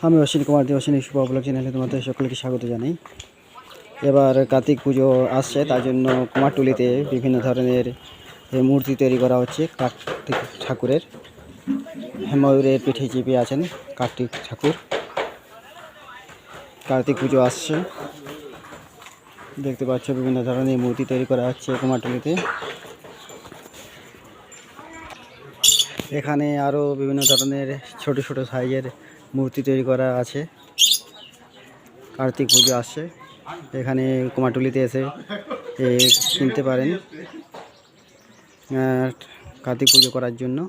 আমি অশ্বিনী কুমার দে, অশ্বিনী শুভ ব্লগ চ্যানেলে তোমাদের সকলকে স্বাগত জানাই। এবার কার্তিক পুজো আসছে, তার জন্য কুমারটুলিতে বিভিন্ন ধরনের মূর্তি তৈরি করা হচ্ছে কার্তিক ঠাকুরের। ময়ূরের পিঠে চেপে আছেন কার্তিক ঠাকুর। কার্তিক পুজো আসছে, দেখতে পাচ্ছ বিভিন্ন ধরনের মূর্তি তৈরি করা হচ্ছে কুমারটুলিতে। এখানে আরও বিভিন্ন ধরনের ছোট ছোট সাইজের মূর্তি তৈরি করা আছে। কার্তিক পুজো আসছে, এখানে কুমারটুলিতে এসে কিনতে পারেন কার্তিক পুজো করার জন্য।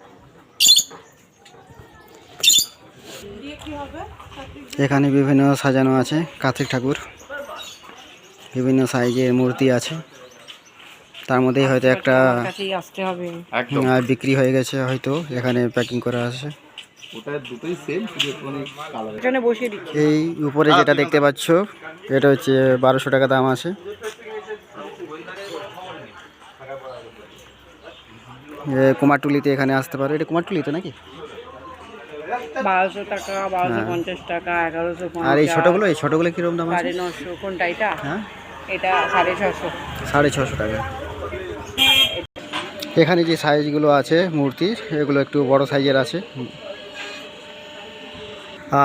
এখানে বিভিন্ন সাজানো আছে কার্তিক ঠাকুর, বিভিন্ন সাইজের মূর্তি আছে। তার মধ্যেই হয়তো একটা বিক্রি হয়ে গেছে, হয়তো এখানে প্যাকিং করা আছে। এই উপরে যেটা দেখতে পাচ্ছ এটা হচ্ছে 1200 টাকা দাম আছে। কুমারটুলিতে এখানে আসতে পারো। এটা কুমারটুলিতে নাকি? 1200 টাকা, 1250 টাকা, 1150। আর এই ছোটগুলো কিরকম দাম আছে? 950। কোনটা এটা? হ্যাঁ, এটা 650। 650 টাকা। এখানে যে সাইজগুলো আছে মূর্তির, এগুলো একটু বড় সাইজের আছে।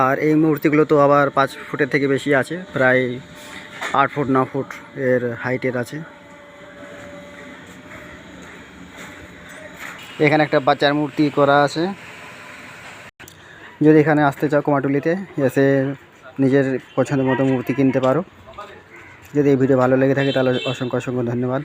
আর এই মূর্তিগুলো তো আবার 5 ফুটের থেকে বেশি আছে, প্রায় 8 ফুট 9 ফুট এর হাইটের আছে। এখানে একটা বাচ্চার মূর্তি করা আছে। যদি এখানে আসতে চাও কুমারটুলিতে, এসে নিজের পছন্দের মতো মূর্তি কিনতে পারো। যদি এই ভিডিও ভালো লেগে থাকে তাহলে অসংখ্য অসংখ্য ধন্যবাদ।